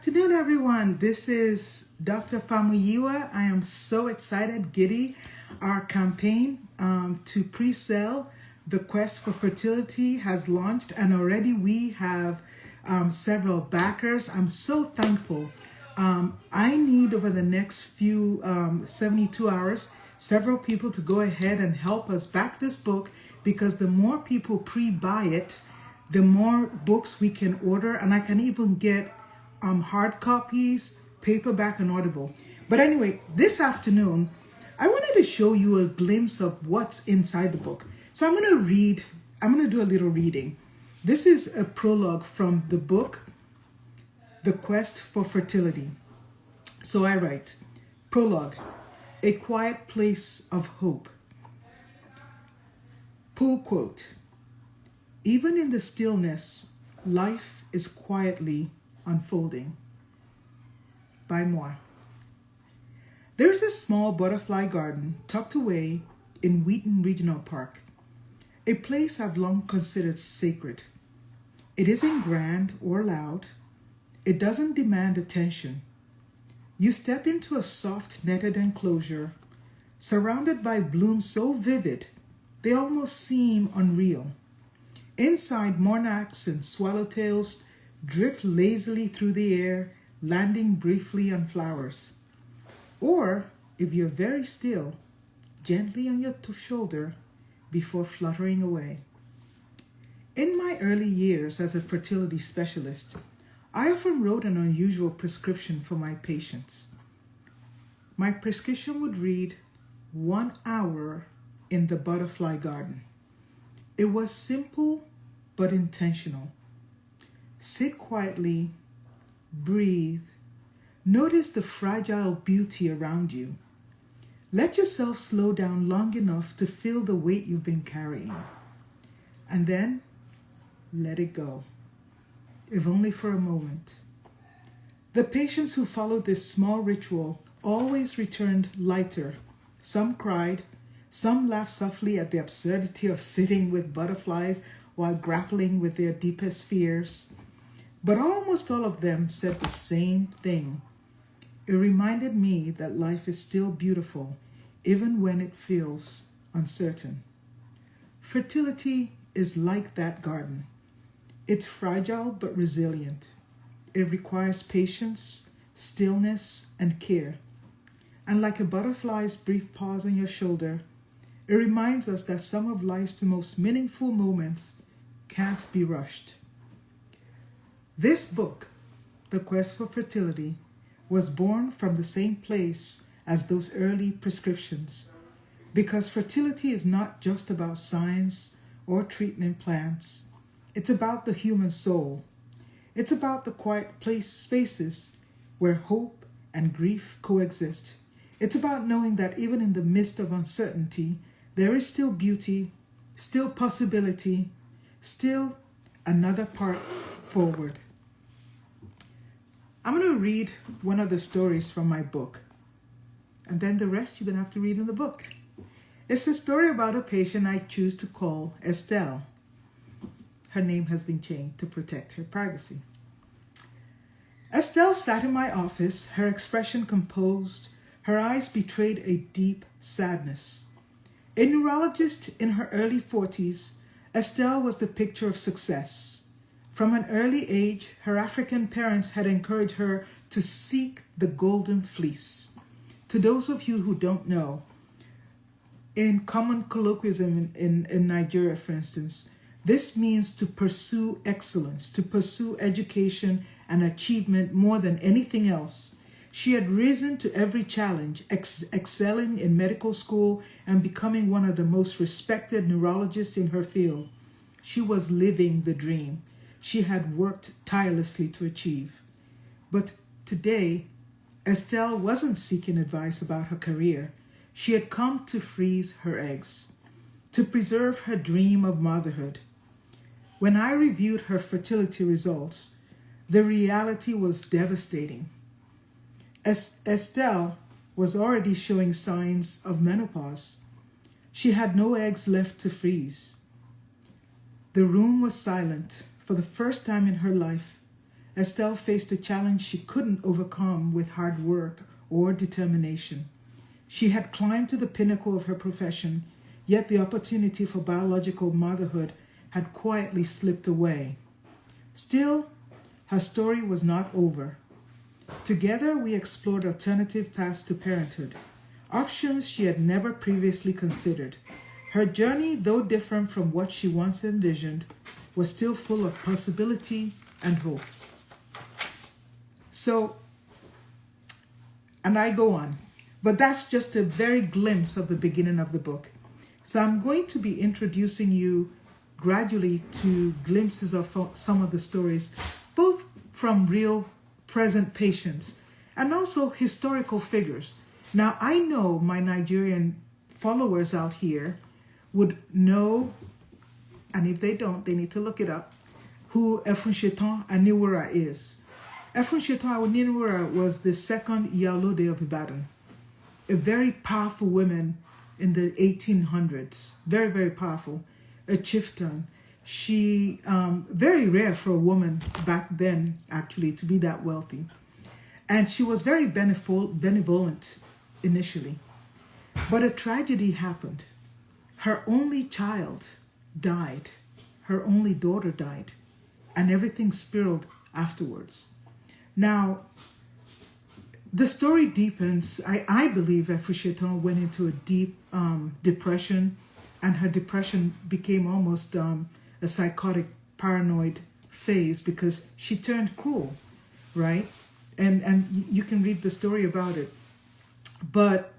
afternoon, everyone. This is Dr. Famuyiwa. I am so excited, giddy. Our campaign to pre-sell the Quest for Fertility has launched, and already we have several backers. I'm so thankful. I need over the next few 72 hours, several people to go ahead and help us back this book, because the more people pre-buy it, the more books we can order, and I can even get hard copies, paperback, and Audible. But anyway, this afternoon, I wanted to show you a glimpse of what's inside the book. So I'm going to do a little reading. This is a prologue from the book, The Quest for Fertility. So I write, Prologue, a quiet place of hope. Pull quote, even in the stillness, life is quietly unfolding. By moi. There's a small butterfly garden tucked away in Wheaton Regional Park, a place I've long considered sacred. It isn't grand or loud. It doesn't demand attention. You step into a soft netted enclosure, surrounded by blooms so vivid they almost seem unreal. Inside, monarchs and swallowtails drift lazily through the air, landing briefly on flowers. Or, if you're very still, gently on your shoulder before fluttering away. In my early years as a fertility specialist, I often wrote an unusual prescription for my patients. My prescription would read, 1 hour in the butterfly garden. It was simple but intentional. Sit quietly, breathe, notice the fragile beauty around you. Let yourself slow down long enough to feel the weight you've been carrying. And then let it go, if only for a moment. The patients who followed this small ritual always returned lighter. Some cried, some laughed softly at the absurdity of sitting with butterflies while grappling with their deepest fears. But almost all of them said the same thing. It reminded me that life is still beautiful, even when it feels uncertain. Fertility is like that garden. It's fragile but resilient. It requires patience, stillness, and care. And like a butterfly's brief pause on your shoulder, it reminds us that some of life's most meaningful moments can't be rushed. This book, The Quest for Fertility, was born from the same place as those early prescriptions, because fertility is not just about science or treatment plans. It's about the human soul. It's about the quiet spaces where hope and grief coexist. It's about knowing that even in the midst of uncertainty, there is still beauty, still possibility, still another part forward. I'm going to read one of the stories from my book, and then the rest you're going to have to read in the book. It's a story about a patient I choose to call Estelle. Her name has been changed to protect her privacy. Estelle sat in my office, her expression composed. Her eyes betrayed a deep sadness. A neurologist in her early 40s, Estelle was the picture of success. From an early age, her African parents had encouraged her to seek the golden fleece. To those of you who don't know, in common colloquialism in Nigeria, for instance, this means to pursue excellence, to pursue education and achievement more than anything else. She had risen to every challenge, excelling in medical school and becoming one of the most respected neurologists in her field. She was living the dream she had worked tirelessly to achieve. But today, Estelle wasn't seeking advice about her career. She had come to freeze her eggs, to preserve her dream of motherhood. When I reviewed her fertility results, the reality was devastating. Estelle was already showing signs of menopause. She had no eggs left to freeze. The room was silent. For the first time in her life, Estelle faced a challenge she couldn't overcome with hard work or determination. She had climbed to the pinnacle of her profession, yet the opportunity for biological motherhood had quietly slipped away. Still, her story was not over. Together, we explored alternative paths to parenthood, options she had never previously considered. Her journey, though different from what she once envisioned, was still full of possibility and hope. So, and I go on, but that's just a very glimpse of the beginning of the book. So I'm going to be introducing you gradually to glimpses of some of the stories, both from real present patients and also historical figures. Now, I know my Nigerian followers out here would know, and if they don't, they need to look it up, who Efunsetan Aniwura is. Efunsetan Aniwura was the second Iyalode of Ibadan, a very powerful woman in the 1800s, very, very powerful, a chieftain. She, very rare for a woman back then, actually, to be that wealthy. And she was very benevolent initially. But a tragedy happened. Her only child died. Her only daughter died. And everything spiraled afterwards. Now, the story deepens. I believe Efunsetan went into a deep depression, and her depression became almost a psychotic, paranoid phase because she turned cruel, right? And you can read the story about it. But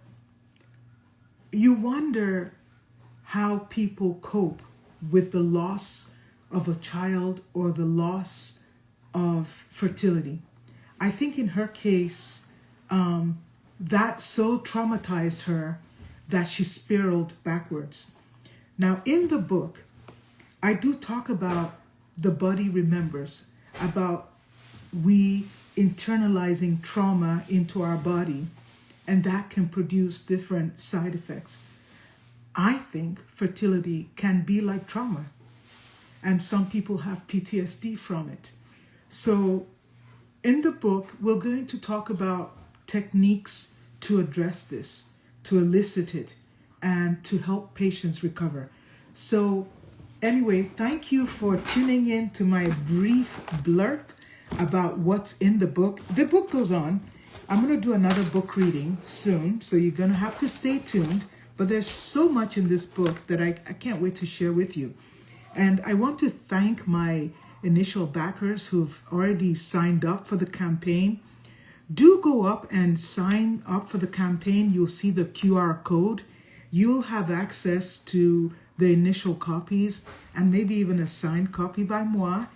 you wonder how people cope with the loss of a child or the loss of fertility. I think in her case, that so traumatized her that she spiraled backwards. Now, in the book, I do talk about the body remembers, about we internalizing trauma into our body, and that can produce different side effects. I think fertility can be like trauma, and some people have PTSD from it. So in the book, we're going to talk about techniques to address this, to elicit it, and to help patients recover. So anyway, thank you for tuning in to my brief blurb about what's in the book. The book goes on. I'm going to do another book reading soon, so you're going to have to stay tuned. But there's so much in this book that I can't wait to share with you. And I want to thank my initial backers who've already signed up for the campaign. Do go up and sign up for the campaign. You'll see the QR code. You'll have access to the initial copies and maybe even a signed copy by moi.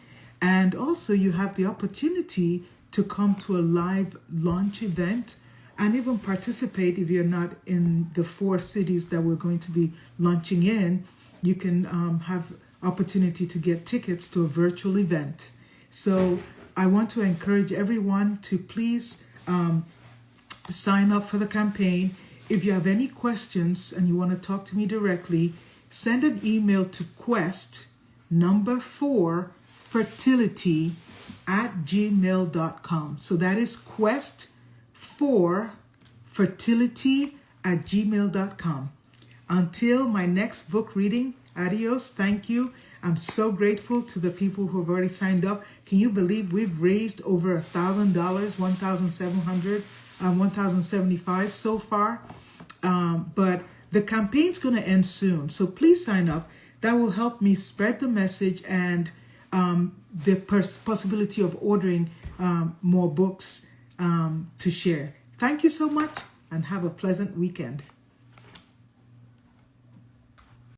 And also you have the opportunity to come to a live launch event and even participate if you're not in the 4 cities that we're going to be launching in. You can have opportunity to get tickets to a virtual event. So I want to encourage everyone to please sign up for the campaign. If you have any questions and you want to talk to me directly, send an email to quest4fertility@gmail.com. So that is quest4fertility@gmail.com. Until my next book reading, adios, thank you. I'm so grateful to the people who have already signed up. Can you believe we've raised over $1,000, $1,700, $1,075 so far? But the campaign's going to end soon, so please sign up. That will help me spread the message and the possibility of ordering more books to share. Thank you so much and have a pleasant weekend.